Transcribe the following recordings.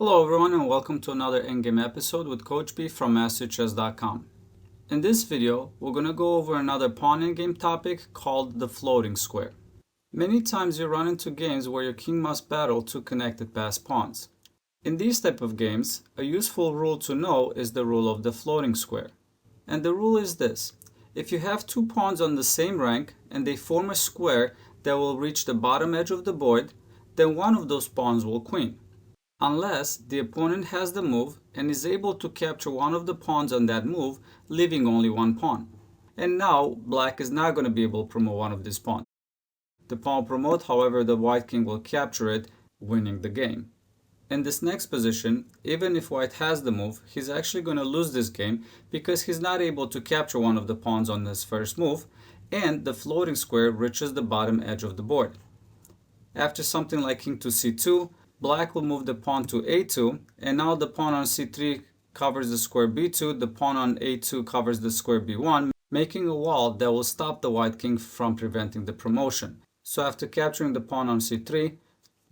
Hello everyone and welcome to another Endgame episode with Coach B from MasterChess.com. In this video, we're going to go over another pawn endgame topic called the floating square. Many times you run into games where your king must battle two connected passed pawns. In these type of games, a useful rule to know is the rule of the floating square. And the rule is this: if you have two pawns on the same rank and they form a square that will reach the bottom edge of the board, then one of those pawns will queen, unless the opponent has the move and is able to capture one of the pawns on that move, leaving only one pawn. And now black is not going to be able to promote one of these pawns. The pawn will promote, however, the white king will capture it, winning the game. In this next position, even if white has the move, he's actually going to lose this game because he's not able to capture one of the pawns on his first move, and the floating square reaches the bottom edge of the board. After something like king to c2, black will move the pawn to a2, and now the pawn on c3 covers the square b2, the pawn on a2 covers the square b1, making a wall that will stop the white king from preventing the promotion. So after capturing the pawn on c3,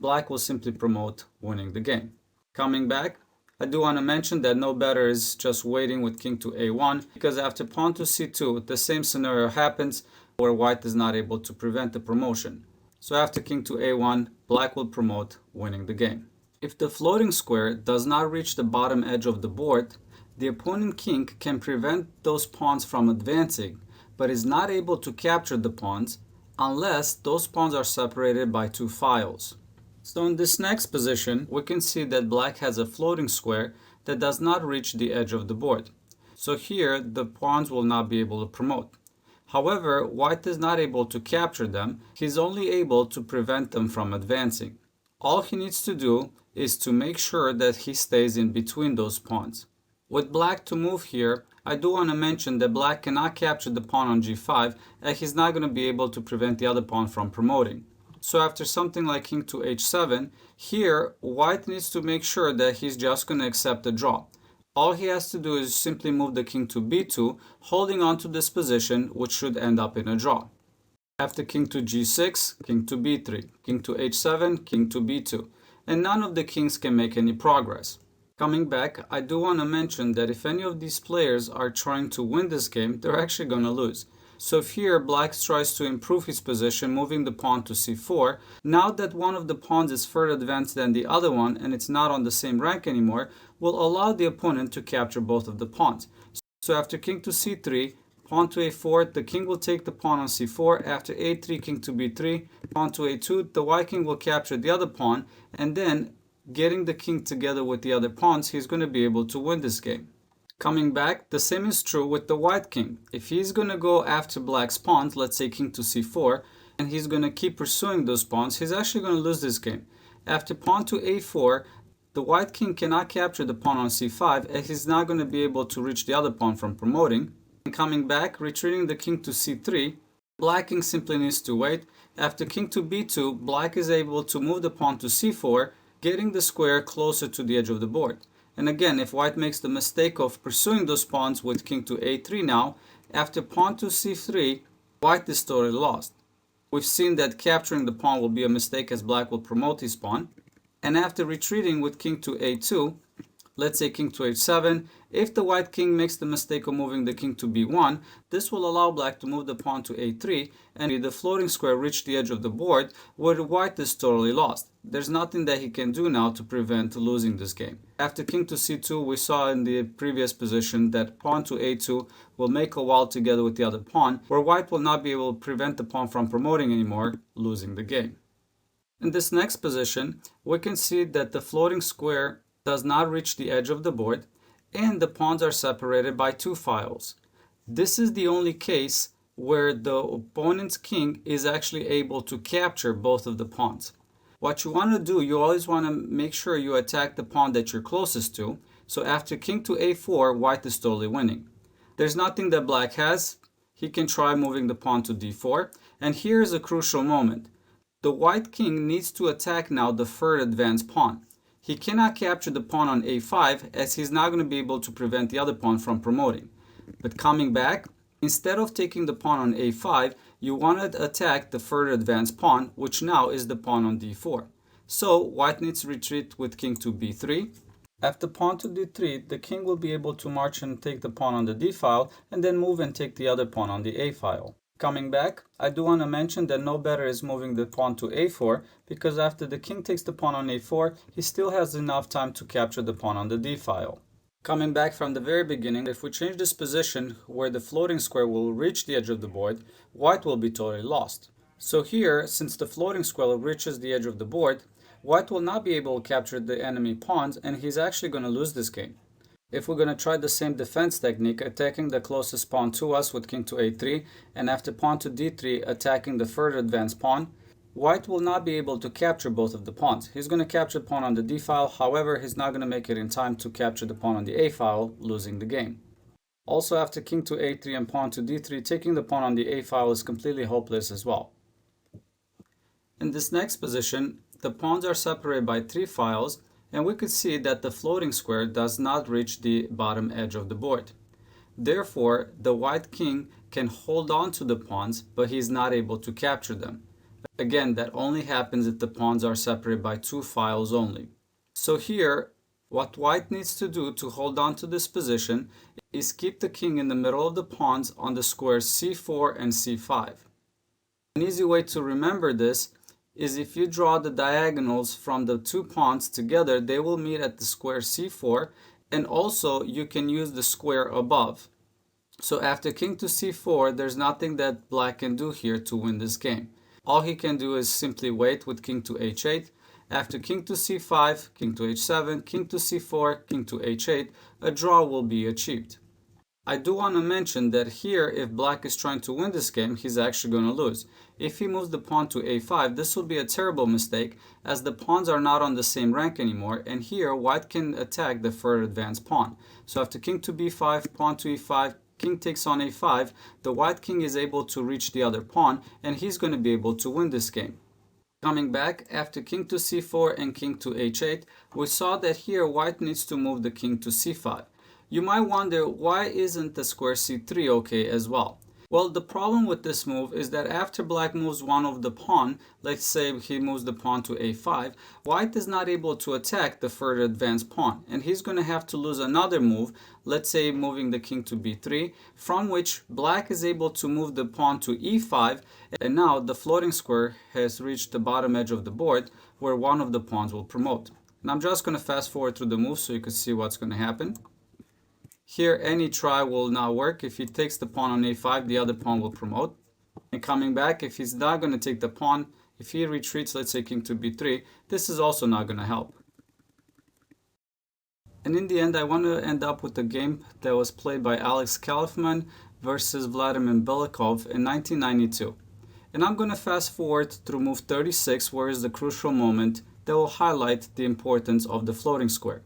black will simply promote, winning the game. Coming back, I do want to mention that no better is just waiting with king to a1, because after pawn to c2, the same scenario happens where white is not able to prevent the promotion. So after king to a1, black will promote, winning the game. If the floating square does not reach the bottom edge of the board, the opponent king can prevent those pawns from advancing, but is not able to capture the pawns unless those pawns are separated by two files. So in this next position, we can see that black has a floating square that does not reach the edge of the board. So here, the pawns will not be able to promote. However, white is not able to capture them, he's only able to prevent them from advancing. All he needs to do is to make sure that he stays in between those pawns. With black to move here, I do want to mention that black cannot capture the pawn on g5, and he's not going to be able to prevent the other pawn from promoting. So after something like king to h7, here white needs to make sure that he's just going to accept the draw. All he has to do is simply move the king to b2, holding on to this position, which should end up in a draw. After king to g6, king to b3, king to h7, king to b2, and none of the kings can make any progress. Coming back, I do want to mention that if any of these players are trying to win this game, they're actually going to lose. So if here black tries to improve his position, moving the pawn to c4, now that one of the pawns is further advanced than the other one and it's not on the same rank anymore, will allow the opponent to capture both of the pawns. So after king to c3, pawn to a4, the king will take the pawn on c4. After a3, king to b3, pawn to a2, the white king will capture the other pawn, and then getting the king together with the other pawns, he's going to be able to win this game. Coming back, the same is true with the white king. If he's going to go after black's pawns, let's say king to c4, and he's going to keep pursuing those pawns, he's actually going to lose this game. After pawn to a4, the white king cannot capture the pawn on c5, and he's not going to be able to reach the other pawn from promoting. And coming back, retreating the king to c3, black king simply needs to wait. After king to b2, black is able to move the pawn to c4, getting the square closer to the edge of the board. And again, if white makes the mistake of pursuing those pawns with king to a3 now, after pawn to c3, white is totally lost. We've seen that capturing the pawn will be a mistake as black will promote his pawn. And after retreating with king to a2, let's say king to h7, if the white king makes the mistake of moving the king to b1, this will allow black to move the pawn to a3, and the floating square reach the edge of the board where white is totally lost. There's nothing that he can do now to prevent losing this game. After king to c2, we saw in the previous position that pawn to a2 will make a wall together with the other pawn, where white will not be able to prevent the pawn from promoting anymore, losing the game. In this next position, we can see that the floating square does not reach the edge of the board, and the pawns are separated by two files. This is the only case where the opponent's king is actually able to capture both of the pawns. What you want to do, you always want to make sure you attack the pawn that you're closest to. So after king to a4, white is totally winning. There's nothing that black has. He can try moving the pawn to d4. And here's a crucial moment. The white king needs to attack now the third advanced pawn. He cannot capture the pawn on a5 as he's not going to be able to prevent the other pawn from promoting. But coming back, instead of taking the pawn on a5, you want to attack the further advanced pawn, which now is the pawn on d4. So white needs to retreat with king to b3. After pawn to d3, the king will be able to march and take the pawn on the d file and then move and take the other pawn on the a file. Coming back, I do want to mention that no better is moving the pawn to a4 because after the king takes the pawn on a4, he still has enough time to capture the pawn on the d file. Coming back from the very beginning, if we change this position where the floating square will reach the edge of the board, white will be totally lost. So here, since the floating square reaches the edge of the board, white will not be able to capture the enemy pawns and he's actually going to lose this game. If we're going to try the same defense technique, attacking the closest pawn to us with king to a3, and after pawn to d3, attacking the further advanced pawn, white will not be able to capture both of the pawns. He's going to capture the pawn on the d file, however, he's not going to make it in time to capture the pawn on the a file, losing the game. Also, after king to a3 and pawn to d3, taking the pawn on the a file is completely hopeless as well. In this next position, the pawns are separated by 3 files, and we could see that the floating square does not reach the bottom edge of the board. Therefore, the white king can hold on to the pawns, but he is not able to capture them. Again, that only happens if the pawns are separated by 2 files only. So here, what white needs to do to hold on to this position is keep the king in the middle of the pawns on the squares c4 and c5. An easy way to remember this is if you draw the diagonals from the 2 pawns together, they will meet at the square c4, and also you can use the square above. So after king to c4, there's nothing that black can do here to win this game. All he can do is simply wait with king to h8. After king to c5, king to h7, king to c4, king to h8, a draw will be achieved. I do want to mention that here, if black is trying to win this game, he's actually going to lose. If he moves the pawn to a5, this will be a terrible mistake as the pawns are not on the same rank anymore, and here white can attack the further advanced pawn. So after king to b5, pawn to e5, king takes on a5, the white king is able to reach the other pawn, and he's going to be able to win this game. Coming back, after king to c4 and king to h8, we saw that here white needs to move the king to c5. You might wonder, why isn't the square c3 okay as well? Well, the problem with this move is that after black moves one of the pawn, let's say he moves the pawn to a5, white is not able to attack the further advanced pawn, and he's going to have to lose another move, let's say moving the king to b3, from which black is able to move the pawn to e5, and now the floating square has reached the bottom edge of the board where one of the pawns will promote. And I'm just going to fast forward through the move so you can see what's going to happen. Here, any try will not work. If he takes the pawn on a5, the other pawn will promote. And coming back, if he's not going to take the pawn, if he retreats, let's say king to b3, this is also not going to help. And in the end, I want to end up with a game that was played by Alex Kaufman versus Vladimir Belikov in 1992. And I'm going to fast forward through move 36, where is the crucial moment that will highlight the importance of the floating square.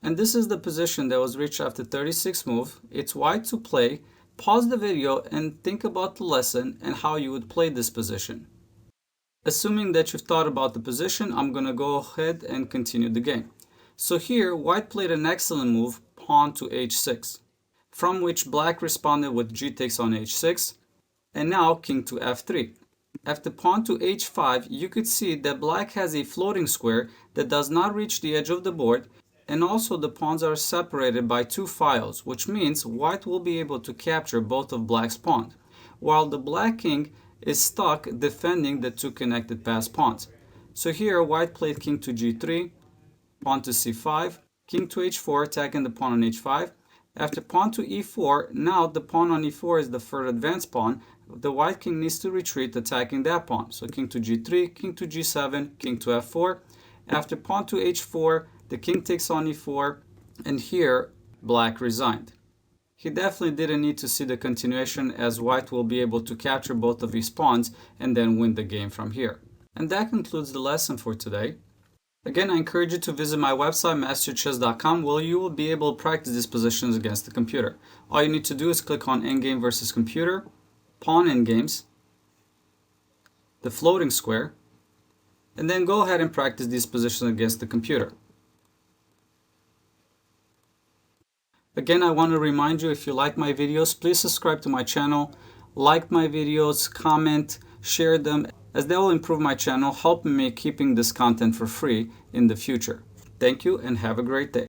And this is the position that was reached after 36 move. It's white to play. Pause the video and think about the lesson and how you would play this position. Assuming that you've thought about the position, I'm going to go ahead and continue the game. So here, white played an excellent move, pawn to h6, from which black responded with g takes on h6, and now king to f3. After pawn to h5, you could see that black has a floating square that does not reach the edge of the board, and also the pawns are separated by 2 files, which means white will be able to capture both of black's pawns, while the black king is stuck defending the 2 connected passed pawns. So here white played king to g3, pawn to c5, king to h4 attacking the pawn on h5. After pawn to e4, now the pawn on e4 is the further advanced pawn. The white king needs to retreat attacking that pawn. So king to g3, king to g7, king to f4. After pawn to h4, the king takes on e4, and here black resigned. He definitely didn't need to see the continuation, as white will be able to capture both of his pawns and then win the game from here. And that concludes the lesson for today. Again, I encourage you to visit my website masterchess.com, where you will be able to practice these positions against the computer. All you need to do is click on Endgame versus Computer, Pawn Endgames, the floating square, and then go ahead and practice these positions against the computer. Again, I want to remind you, if you like my videos, please subscribe to my channel, like my videos, comment, share them, as they will improve my channel, helping me keeping this content for free in the future. Thank you and have a great day.